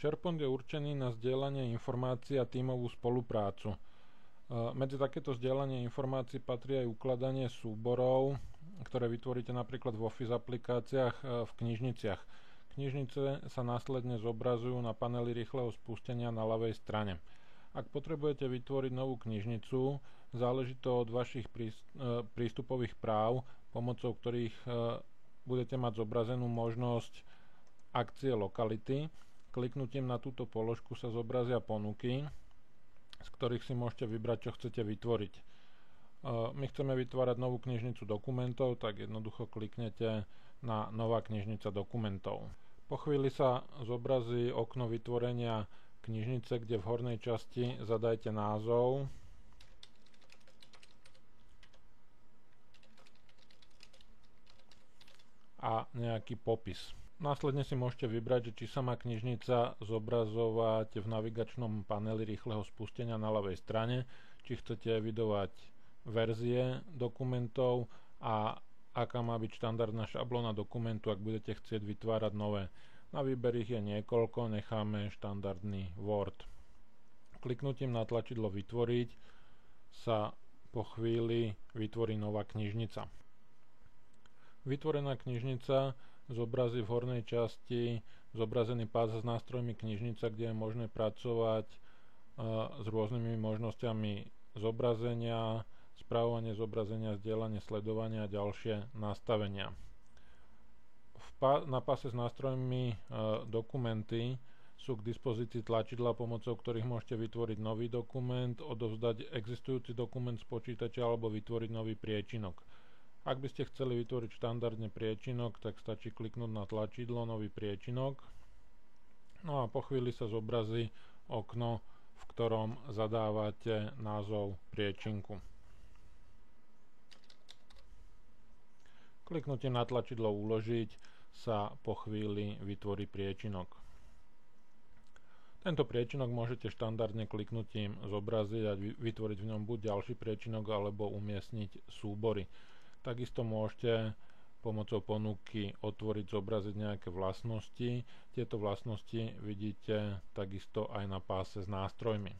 SharePoint je určený na zdieľanie informácií a tímovú spoluprácu. Medzi takéto zdieľanie informácií patrí aj ukladanie súborov, ktoré vytvoríte napríklad v Office aplikáciách v knižniciach. Knižnice sa následne zobrazujú na paneli rýchleho spustenia na ľavej strane. Ak potrebujete vytvoriť novú knižnicu, záleží to od vašich prístupových práv, pomocou ktorých budete mať zobrazenú možnosť akcie lokality. Kliknutím na túto položku sa zobrazia ponuky, z ktorých si môžete vybrať, čo chcete vytvoriť. My chceme vytvárať novú knižnicu dokumentov, tak jednoducho kliknete na nová knižnica dokumentov. Po chvíli sa zobrazí okno vytvorenia knižnice, kde v hornej časti zadajte názov a nejaký popis. Následne si môžete vybrať, či sa má knižnica zobrazovať v navigačnom paneli rýchleho spustenia na ľavej strane, či chcete evidovať verzie dokumentov a aká má byť štandardná šablóna dokumentu, ak budete chcieť vytvárať nové. Na výber ich je niekoľko, necháme štandardný Word. Kliknutím na tlačidlo vytvoriť sa po chvíli vytvorí nová knižnica. Vytvorená knižnica zobrazí v hornej časti zobrazený pás s nástrojmi knižnica, kde je možné pracovať s rôznymi možnosťami zobrazenia, spravovanie zobrazenia, zdieľanie, sledovania a ďalšie nastavenia. Na páse s nástrojmi dokumenty sú k dispozícii tlačidlá, pomocou ktorých môžete vytvoriť nový dokument, odovzdať existujúci dokument z počítača alebo vytvoriť nový priečinok. Ak by ste chceli vytvoriť štandardne priečinok, tak stačí kliknúť na tlačidlo nový priečinok. No a po chvíli sa zobrazí okno, v ktorom zadávate názov priečinku. Kliknutím na tlačidlo uložiť sa po chvíli vytvorí priečinok. Tento priečinok môžete štandardne kliknutím zobraziť a vytvoriť v ňom buď ďalší priečinok alebo umiestniť súbory. Takisto môžete pomocou ponuky otvoriť, zobraziť nejaké vlastnosti. Tieto vlastnosti vidíte takisto aj na páse s nástrojmi.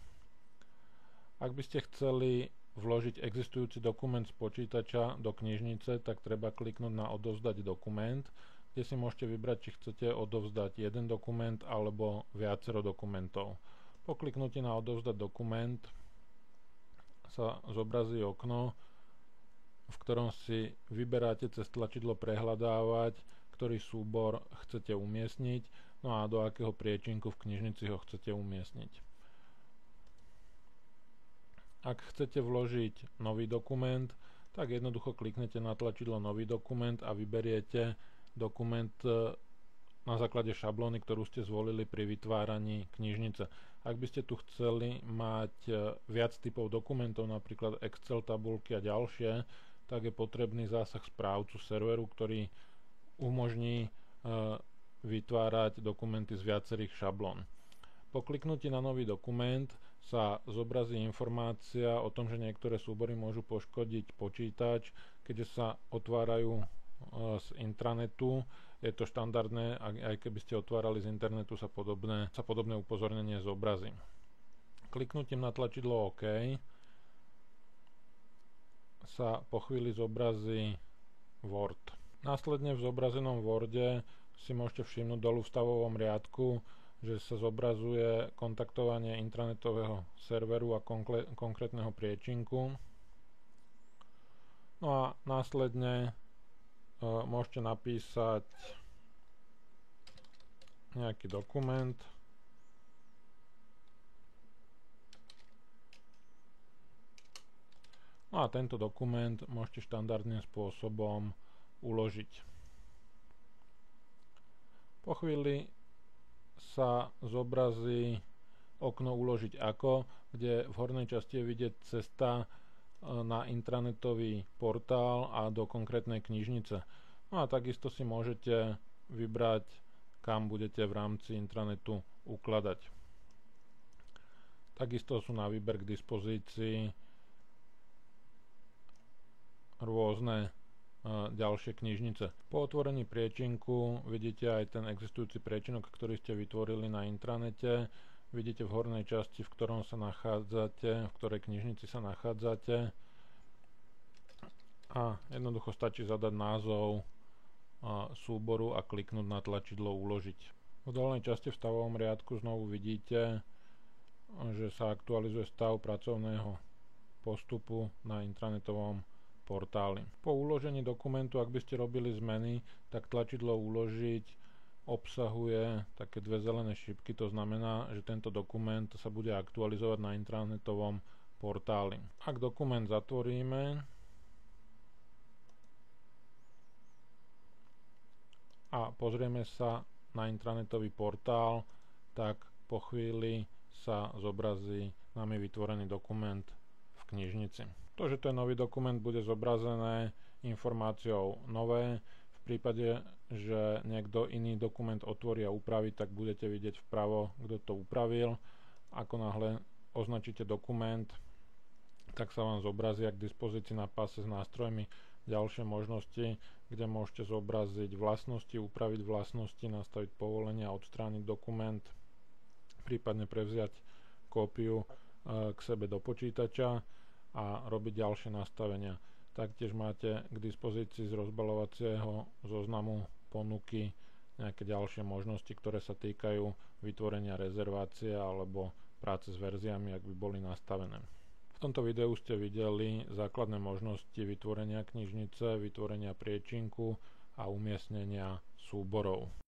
Ak by ste chceli vložiť existujúci dokument z počítača do knižnice, tak treba kliknúť na odovzdať dokument, kde si môžete vybrať, či chcete odovzdať jeden dokument alebo viacero dokumentov. Po kliknutí na odovzdať dokument sa zobrazí okno, v ktorom si vyberáte cez tlačidlo prehľadávať, ktorý súbor chcete umiestniť, no a do akého priečinku v knižnici ho chcete umiestniť. Ak chcete vložiť nový dokument, tak jednoducho kliknete na tlačidlo nový dokument a vyberiete dokument na základe šablóny, ktorú ste zvolili pri vytváraní knižnice. Ak by ste tu chceli mať viac typov dokumentov, napríklad Excel tabulky a ďalšie, tak je potrebný zásah správcu serveru, ktorý umožní vytvárať dokumenty z viacerých šablón. Po kliknutí na nový dokument sa zobrazí informácia o tom, že niektoré súbory môžu poškodiť počítač, keďže sa otvárajú z intranetu. Je to štandardné, aj keby ste otvárali z internetu, sa podobné upozornenie zobrazí. Kliknutím na tlačidlo OK sa po chvíli zobrazí Word. Následne v zobrazenom Worde si môžete všimnúť dolu v stavovom riadku, že sa zobrazuje kontaktovanie intranetového serveru a konkrétneho priečinku. No a následne môžete napísať nejaký dokument. No a tento dokument môžete štandardným spôsobom uložiť. Po chvíli sa zobrazí okno uložiť ako, kde v hornej časti je vidieť cesta na intranetový portál a do konkrétnej knižnice. No a takisto si môžete vybrať, kam budete v rámci intranetu ukladať. Takisto sú na výber k dispozícii rôzne ďalšie knižnice. Po otvorení priečinku vidíte aj ten existujúci priečinok, ktorý ste vytvorili na intranete. Vidíte v hornej časti, v ktorom sa nachádzate, v ktorej knižnici sa nachádzate. A jednoducho stačí zadať názov súboru a kliknúť na tlačidlo uložiť. V dolnej časti v stavovom riadku znovu vidíte, že sa aktualizuje stav pracovného postupu na intranetovom portáli. Po uložení dokumentu, ak by ste robili zmeny, tak tlačidlo uložiť obsahuje také dve zelené šipky, to znamená, že tento dokument sa bude aktualizovať na intranetovom portáli. Ak dokument zatvoríme a pozrieme sa na intranetový portál, tak po chvíli sa zobrazí nami vytvorený dokument v knižnici. To, že to je nový dokument, bude zobrazené informáciou nové. V prípade, že niekto iný dokument otvorí a upraví, tak budete vidieť vpravo, kto to upravil. Ako náhle označíte dokument, tak sa vám zobrazia k dispozícii na páse s nástrojmi ďalšie možnosti, kde môžete zobraziť vlastnosti, upraviť vlastnosti, nastaviť povolenia, odstrániť dokument, prípadne prevziať kópiu k sebe do počítača a robiť ďalšie nastavenia. Taktiež máte k dispozícii z rozbaľovacieho zoznamu ponuky nejaké ďalšie možnosti, ktoré sa týkajú vytvorenia rezervácie alebo práce s verziami, ak by boli nastavené. V tomto videu ste videli základné možnosti vytvorenia knižnice, vytvorenia priečinku a umiestnenia súborov.